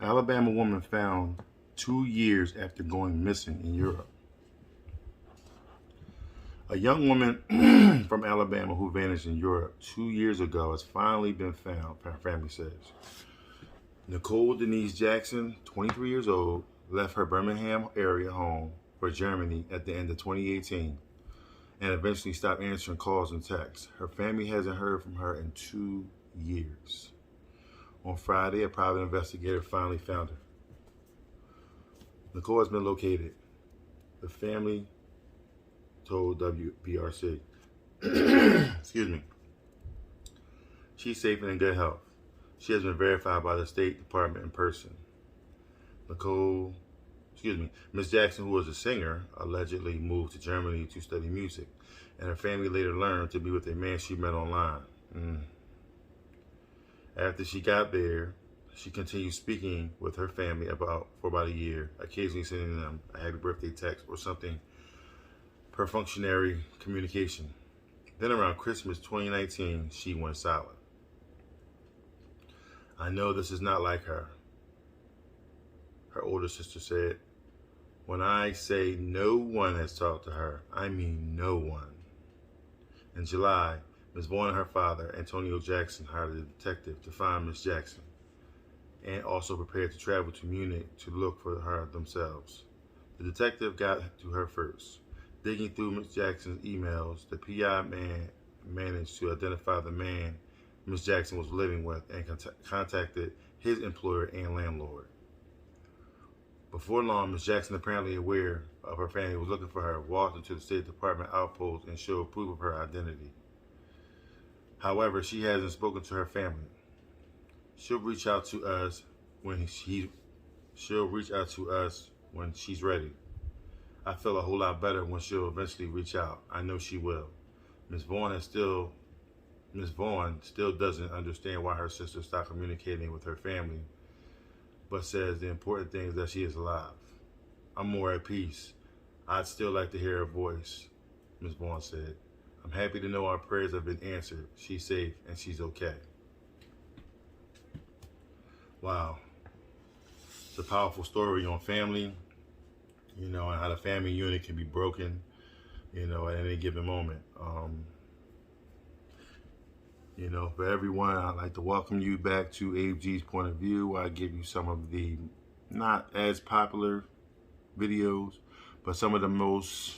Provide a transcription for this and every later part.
Alabama woman found 2 years after going missing in Europe. A young woman from Alabama who vanished in Europe 2 years ago has finally been found, her family says. Nicole Denise Jackson, 23 years old, left her Birmingham area home for Germany at the end of 2018 and eventually stopped answering calls and texts. Her family hasn't heard from her in 2 years. On Friday, a private investigator finally found her. Nicole has been located. The family told WBRC. Excuse me. She's safe and in good health. She has been verified by the State Department in person. Miss Jackson, who was a singer, allegedly moved to Germany to study music, and her family later learned to be with a man she met online. After she got there, she continued speaking with her family for about a year, occasionally sending them a happy birthday text or something per functionary communication. Then around Christmas 2019, she went silent. I know this is not like her, her older sister said. When I say no one has talked to her, I mean no one. In July, Ms. Vaughn and her father, Antonio Jackson, hired a detective to find Ms. Jackson and also prepared to travel to Munich to look for her themselves. The detective got to her first. Digging through Ms. Jackson's emails, the PI managed to identify the man Ms. Jackson was living with and contacted his employer and landlord. Before long, Ms. Jackson, apparently aware of her family was looking for her, walked into the State Department outpost and showed proof of her identity. However, she hasn't spoken to her family. She'll reach out to us when she's ready. I feel a whole lot better when she'll eventually reach out. I know she will. Ms. Vaughn still doesn't understand why her sister stopped communicating with her family, but says the important thing is that she is alive. I'm more at peace. I'd still like to hear her voice, Ms. Vaughn said. I'm happy to know our prayers have been answered. She's safe and she's okay. Wow. It's a powerful story on family, and how the family unit can be broken, at any given moment. For everyone, I'd like to welcome you back to Abe G's Point of View, where I give you some of the not as popular videos, but some of the most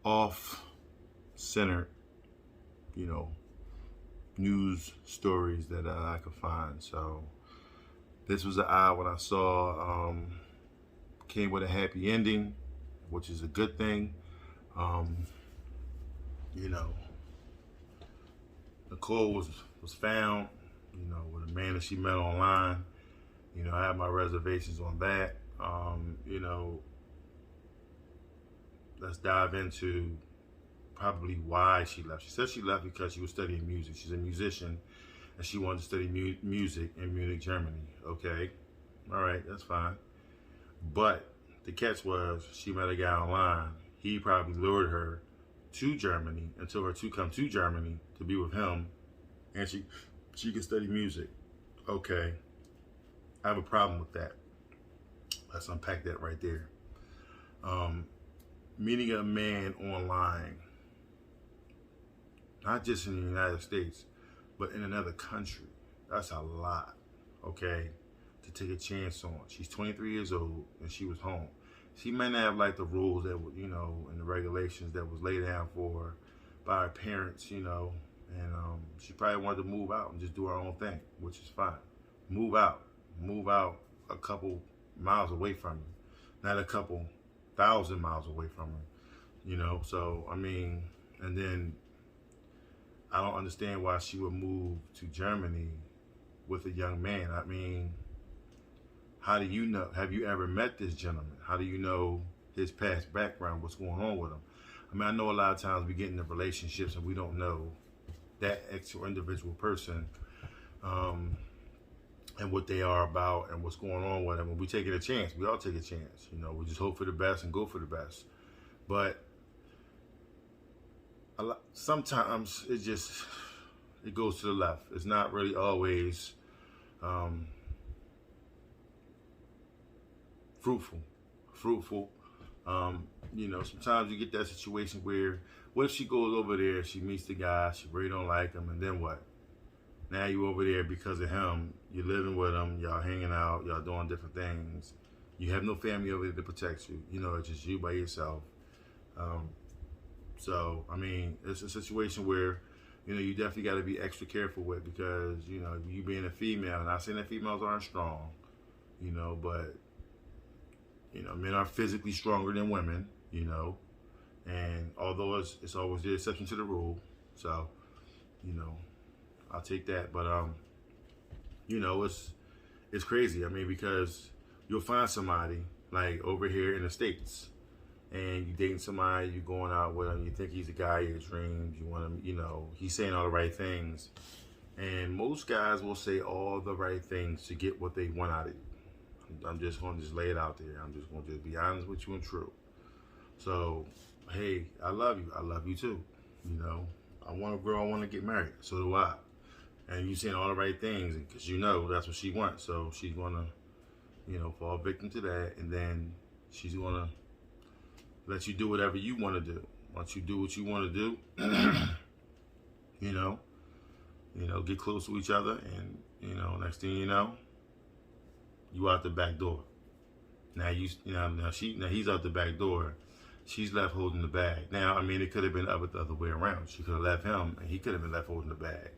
off-centered, news stories that I could find. So this was an eye when I saw came with a happy ending, which is a good thing. Nicole was found, with a man that she met online. I have my reservations on that. Let's dive into probably why she left. She said she left because she was studying music. She's a musician, and she wanted to study music in Munich, Germany. Okay, all right, that's fine. But the catch was she met a guy online. He probably lured her to Germany and told her to come to Germany to be with him, and she could study music. Okay, I have a problem with that. Let's unpack that right there. Meeting a man online, not just in the United States, but in another country, that's a lot, okay, to take a chance on. She's 23 years old and she was home. She may not have like the rules that, and the regulations that was laid down for her by her parents, and she probably wanted to move out and just do her own thing, which is fine. Move out a couple miles away from you, not a couple thousand miles away from her, so, and then I don't understand why she would move to Germany with a young man. How do you know? Have you ever met this gentleman? How do you know his past background, what's going on with him? I know a lot of times we get into relationships and we don't know that actual individual person and what they are about and what's going on with them. And we take it a chance. We all take a chance. We just hope for the best and go for the best. But sometimes it goes to the left. It's not really always fruitful. Sometimes you get that situation where, what if she goes over there, she meets the guy, she really don't like him, and then what? Now you over there because of him. You're living with him. Y'all hanging out. Y'all doing different things. You have no family over there to protect you. It's just you by yourself. It's a situation where, you definitely got to be extra careful with, because, you being a female, not saying that females aren't strong, but, men are physically stronger than women, and although it's always the exception to the rule. So, I'll take that. But, it's crazy. Because you'll find somebody like over here in the States, and you dating somebody, you going out with him, you think he's the guy of your dreams, you want him, he's saying all the right things. And most guys will say all the right things to get what they want out of you. I'm just going to lay it out there. I'm just going to be honest with you and true. So, hey, I love you. I love you too. I want a girl, I want to get married. So do I. And you saying all the right things, because that's what she wants. So she's going to, fall victim to that. And then she's going to let you do whatever you want to do. Once you do what you want to do, get close to each other, and next thing you know, you out the back door. Now he's out the back door. She's left holding the bag. Now, it could have been the other way around. She could have left him, and he could have been left holding the bag.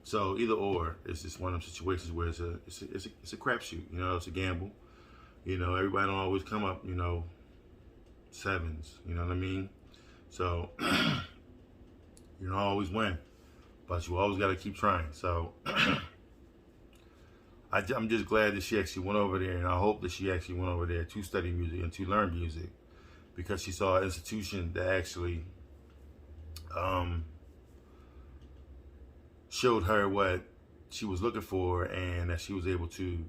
So either or, it's just one of those situations where it's a crapshoot. It's a gamble. Everybody don't always come up, sevens. You know what I mean? So you don't always win, but you always got to keep trying. So I'm just glad that she actually went over there, and I hope that she actually went over there to study music and to learn music, because she saw an institution that actually showed her what she was looking for, and that she was able to,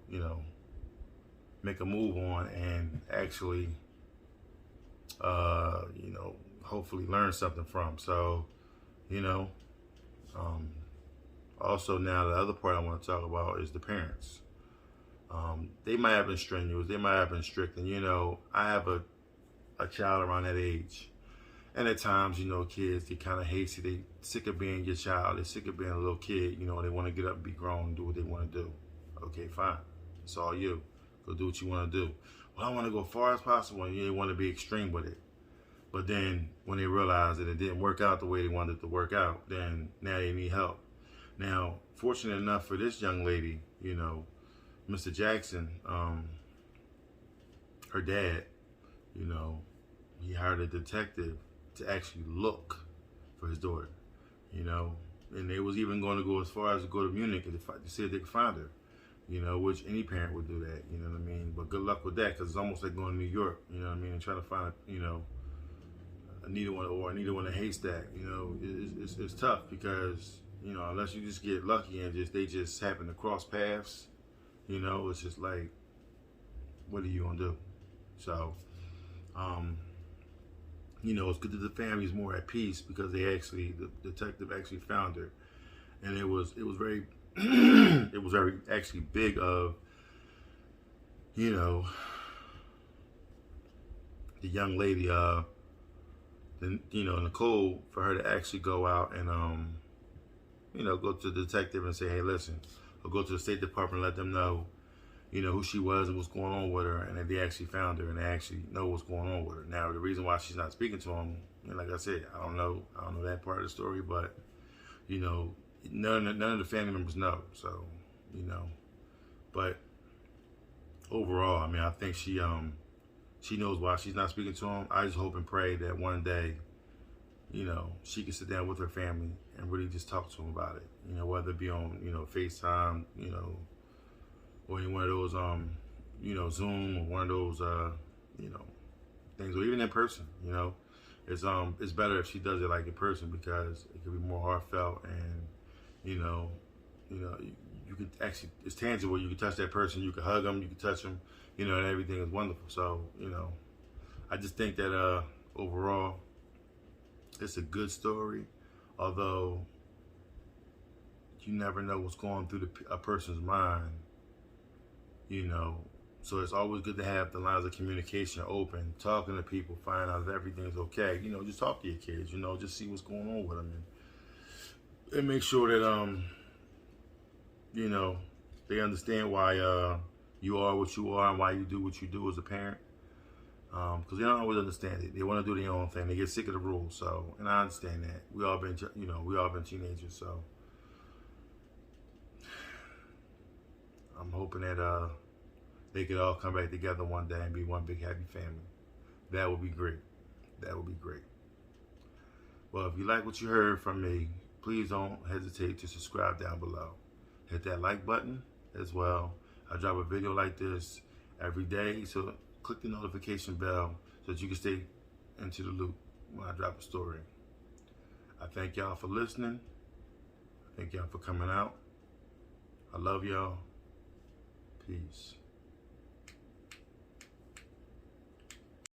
make a move on, and actually, hopefully learn something from. So, also now the other part I want to talk about is the parents. They might have been strenuous, they might have been strict, and I have a child around that age. And at times, kids, they kind of hasty. They sick of being your child. They're sick of being a little kid. They want to get up and be grown and do what they want to do. Okay, fine. It's all you. Go do what you want to do. Well, I want to go as far as possible, and you want to be extreme with it. But then when they realize that it didn't work out the way they wanted it to work out, then now they need help. Now, fortunate enough for this young lady, Mr. Jackson, her dad, he hired a detective to actually look for his daughter, and they was even going to go as far as to go to Munich to see if they could find her, which any parent would do that, but good luck with that, because it's almost like going to New York, and trying to find a needle in a haystack. It's tough, because unless you just get lucky and they just happen to cross paths, it's just like, what are you gonna do? So it's good that the family's more at peace, because the detective actually found her, and it was very it was very actually big of the young lady, Nicole, for her to actually go out and go to the detective and say, hey, listen, or go to the State Department and let them know who she was and what's going on with her, and that they actually found her and they actually know what's going on with her. Now, the reason why she's not speaking to him, like I said, I don't know that part of the story, but none of the family members know. So, but overall, I think she knows why she's not speaking to him. I just hope and pray that one day, she can sit down with her family and really just talk to him about it. Whether it be on FaceTime, or in one of those Zoom, or one of those things, or even in person. It's better if she does it like in person, because it could be more heartfelt, and you can actually, it's tangible. You can touch that person, you can hug them, you can touch them, and everything is wonderful. So I just think that overall, it's a good story, although you never know what's going through a person's mind, So it's always good to have the lines of communication open, talking to people, find out if everything's okay. You know, just talk to your kids. You know, just see what's going on with them, and make sure that you know, they understand why you are what you are and why you do what you do as a parent. Because they don't always understand it. They want to do their own thing. They get sick of the rules. So, and I understand that. We all been, you know, we all been teenagers. So, I'm hoping that they could all come back together one day and be one big happy family. That would be great. That would be great. Well, if you like what you heard from me, please don't hesitate to subscribe down below. Hit that like button as well. I drop a video like this every day, so click the notification bell so that you can stay into the loop when I drop a story. I thank y'all for listening. I thank y'all for coming out. I love y'all. Peace.